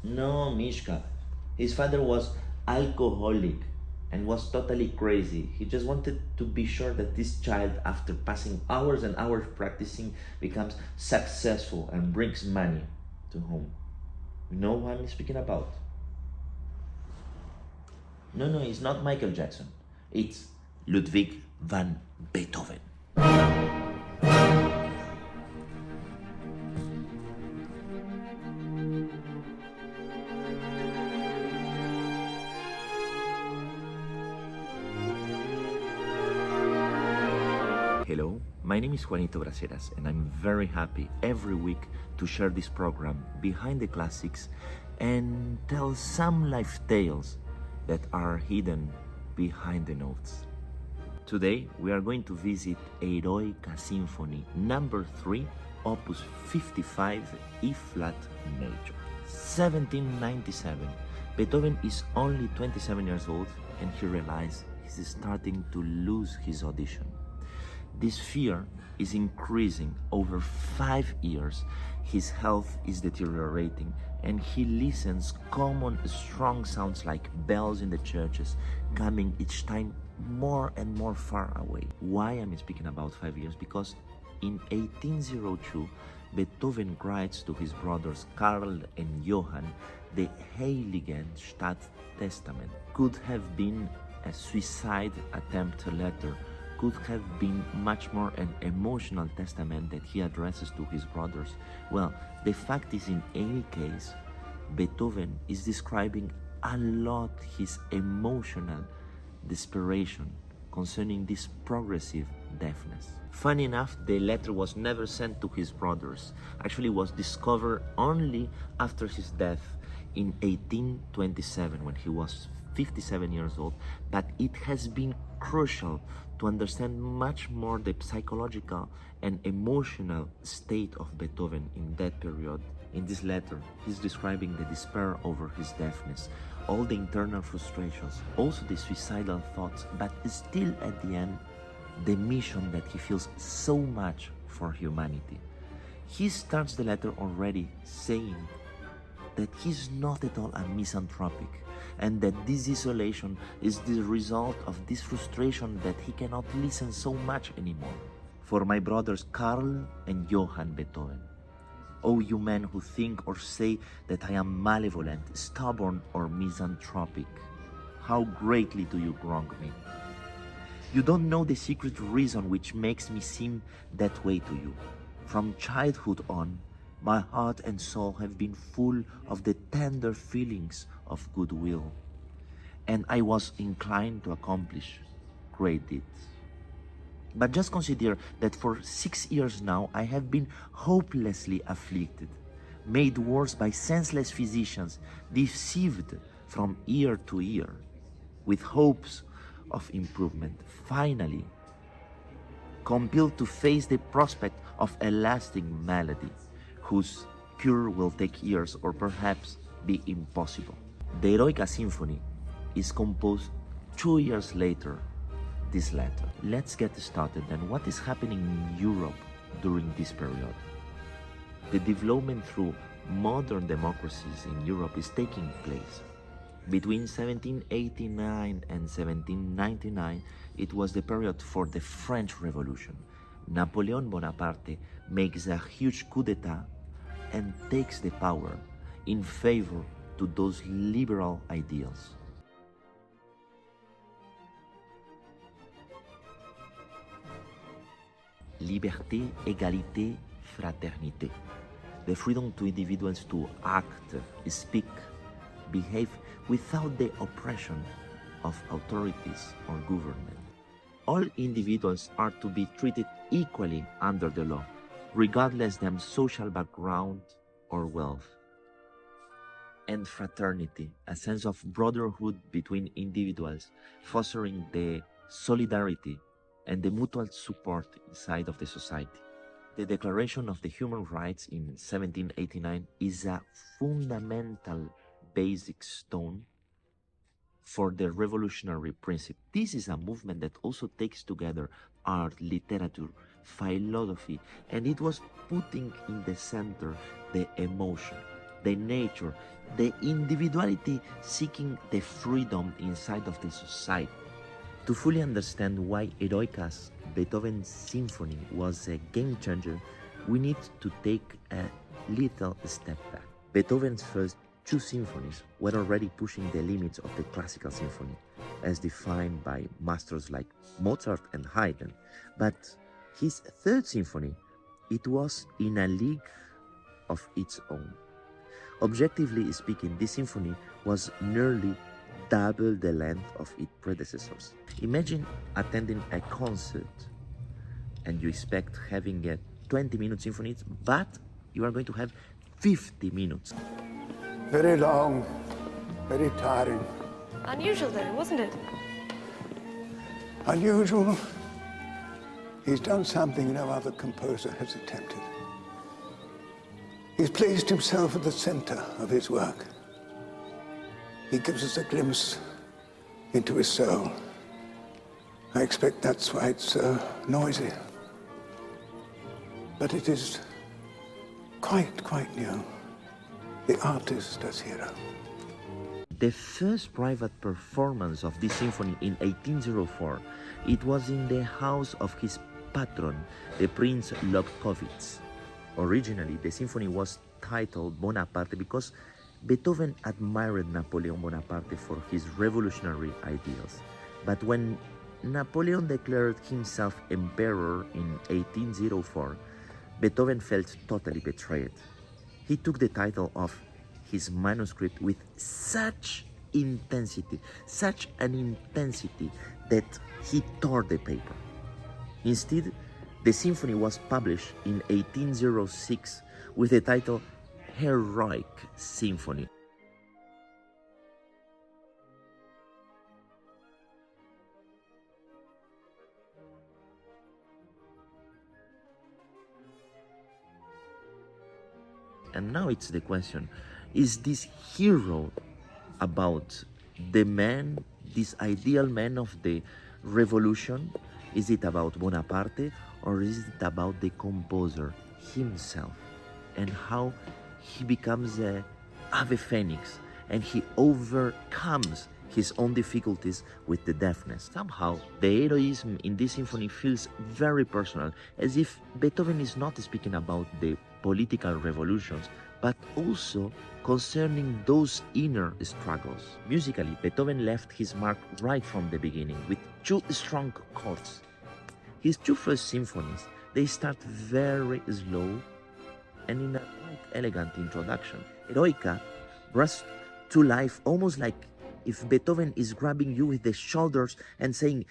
No, Mishka. His father was alcoholic and was totally crazy. He just wanted to be sure that this child, after passing hours and hours practicing, becomes successful and brings money to home. You know what I'm speaking about? No, no, it's not Michael Jackson. It's Ludwig van Beethoven. Hello, my name is Juanito Braceras, and I'm very happy every week to share this program Behind the Classics and tell some life tales that are hidden behind the notes. Today we are going to visit Eroica Symphony number 3, opus 55, E-flat major. 1797. Beethoven is only 27 years old and he realizes he's starting to lose his audition. This fear is increasing over 5 years. His health is deteriorating and he listens common strong sounds like bells in the churches coming each time more and more far away. Why am I speaking about 5 years? Because in 1802 Beethoven writes to his brothers Karl and Johann the Heiligen Stadt Testament. Could have been a suicide attempt letter, could have been much more an emotional testament that he addresses to his brothers. Well, the fact is, in any case, Beethoven is describing a lot his emotional desperation concerning this progressive deafness. Funny enough, the letter was never sent to his brothers. Actually, was discovered only after his death in 1827 when he was 57 years old, but it has been crucial to understand much more the psychological and emotional state of Beethoven in that period. In this letter, he's describing the despair over his deafness, all the internal frustrations, also the suicidal thoughts, but still at the end, the mission that he feels so much for humanity. He starts the letter already saying that he's not at all a misanthropic, and that this isolation is the result of this frustration that he cannot listen so much anymore. For my brothers Karl and Johann Beethoven, oh, you men who think or say that I am malevolent, stubborn, or misanthropic, how greatly do you wrong me. You don't know the secret reason which makes me seem that way to you. From childhood on, my heart and soul have been full of the tender feelings of goodwill, and I was inclined to accomplish great deeds. But just consider that for 6 years now I have been hopelessly afflicted, made worse by senseless physicians, deceived from year to year, with hopes of improvement, finally compelled to face the prospect of a lasting malady, whose cure will take years or perhaps be impossible. The Eroica Symphony is composed 2 years later this letter. Let's get started then. What is happening in Europe during this period? The development through modern democracies in Europe is taking place. Between 1789 and 1799, it was the period for the French Revolution. Napoleon Bonaparte makes a huge coup d'etat and takes the power in favor to those liberal ideals. Liberté, égalité, fraternité. The freedom to individuals to act, speak, behave without the oppression of authorities or government. All individuals are to be treated equally under the law, regardless their social background or wealth. And fraternity, a sense of brotherhood between individuals, fostering the solidarity and the mutual support inside of the society. The Declaration of the Human Rights in 1789 is a fundamental basic stone for the revolutionary principle. This is a movement that also takes together art, literature, philosophy, and it was putting in the center the emotion, the nature, the individuality seeking the freedom inside of the society. To fully understand why Eroica's Beethoven Symphony was a game changer, we need to take a little step back. Beethoven's first two symphonies were already pushing the limits of the classical symphony, as defined by masters like Mozart and Haydn. But his third symphony, it was in a league of its own. Objectively speaking, this symphony was nearly double the length of its predecessors. Imagine attending a concert and you expect having a 20-minute symphony, but you are going to have 50 minutes. Very long, very tiring. Unusual though, wasn't it? Unusual. He's done something no other composer has attempted. He's placed himself at the center of his work. He gives us a glimpse into his soul. I expect that's why it's so noisy. But it is quite new. The artist as hero. The first private performance of this symphony in 1804, it was in the house of his patron, the Prince Lobkowitz. Originally, the symphony was titled Bonaparte because Beethoven admired Napoleon Bonaparte for his revolutionary ideals. But when Napoleon declared himself emperor in 1804, Beethoven felt totally betrayed. He took the title of his manuscript with such an intensity, that he tore the paper. Instead, the symphony was published in 1806 with the title Eroica Symphony. And now it's the question, is this hero about the man, this ideal man of the revolution? Is it about Bonaparte, or is it about the composer himself and how he becomes a Ave Phoenix and he overcomes his own difficulties with the deafness? Somehow, the heroism in this symphony feels very personal, as if Beethoven is not speaking about the political revolutions, but also concerning those inner struggles. Musically, Beethoven left his mark right from the beginning with two strong chords. His two first symphonies, they start very slow and in a quite elegant introduction. Eroica bursts to life almost like if Beethoven is grabbing you with the shoulders and saying,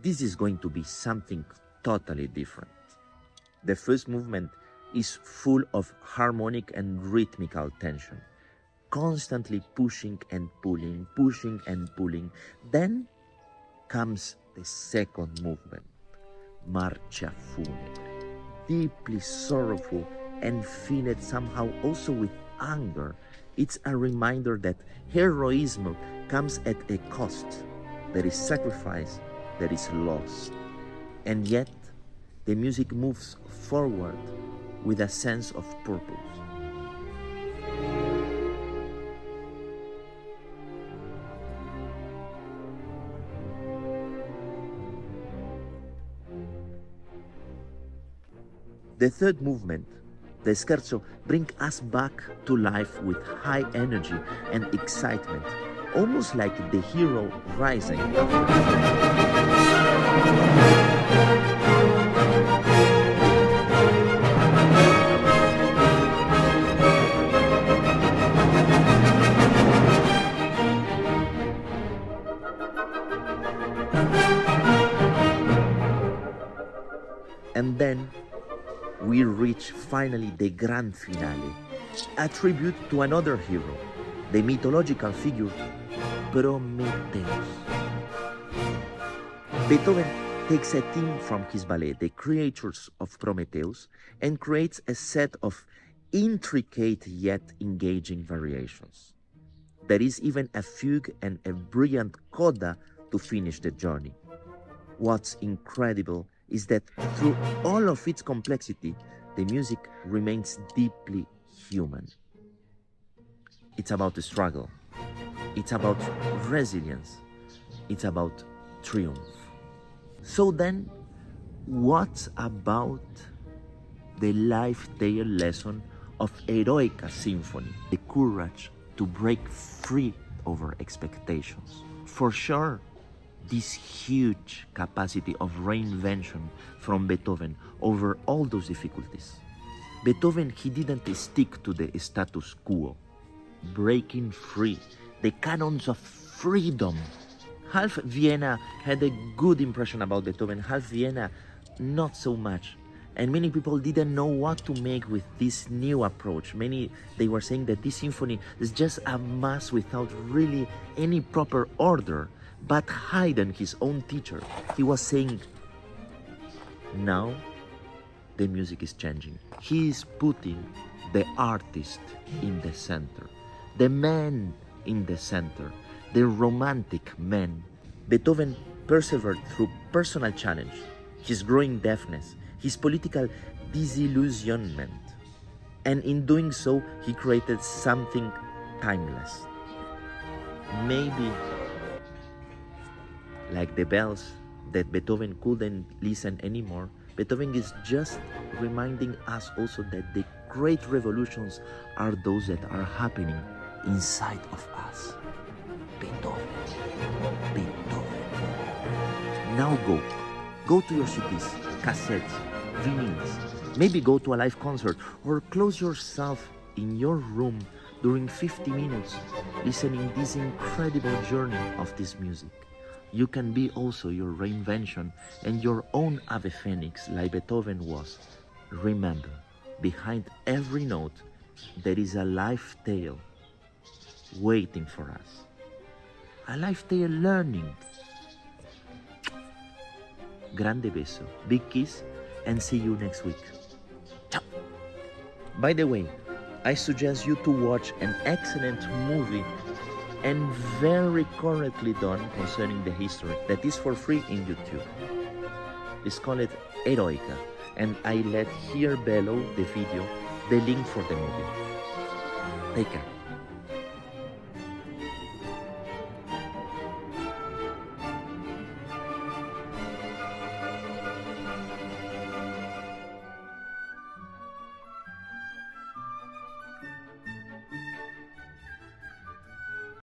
this is going to be something totally different. The first movement is full of harmonic and rhythmical tension, constantly pushing and pulling, pushing and pulling. Then comes the second movement, Marcia Funebre, deeply sorrowful and filled somehow also with anger. It's a reminder that heroism comes at a cost. There is sacrifice, there is loss. And yet, the music moves forward with a sense of purpose. The third movement, the scherzo, brings us back to life with high energy and excitement, almost like the hero rising. And then we reach finally the grand finale, a tribute to another hero, the mythological figure Prometheus. Beethoven takes a theme from his ballet, The Creatures of Prometheus, and creates a set of intricate yet engaging variations. There is even a fugue and a brilliant coda to finish the journey. What's incredible is that through all of its complexity, the music remains deeply human. It's about the struggle. It's about resilience. It's about triumph. So then, what about the life tale lesson of Eroica Symphony? The courage to break free over expectations. For sure, this huge capacity of reinvention from Beethoven over all those difficulties. Beethoven, he didn't stick to the status quo, breaking free, the canons of freedom. Half Vienna had a good impression about Beethoven, half Vienna not so much. And many people didn't know what to make with this new approach. They were saying that this symphony is just a mass without really any proper order. But Haydn, his own teacher, he was saying, now the music is changing. He is putting the artist in the center, the man in the center, the romantic man. Beethoven persevered through personal challenge, his growing deafness, his political disillusionment. And in doing so, he created something timeless. Maybe like the bells that Beethoven couldn't listen anymore, Beethoven is just reminding us also that the great revolutions are those that are happening inside of us. Beethoven. Now go to your CDs, cassettes, vinyls, maybe go to a live concert or close yourself in your room during 50 minutes listening this incredible journey of this music. You can be also your reinvention and your own Ave Phoenix like Beethoven was. Remember, behind every note there is a life tale waiting for us. A life tale learning. Grande beso, big kiss, and see you next week. Ciao! By the way, I suggest you to watch an excellent movie and very correctly done concerning the history that is for free in YouTube. It's called Eroica, and I let here below the video the link for the movie. Take care.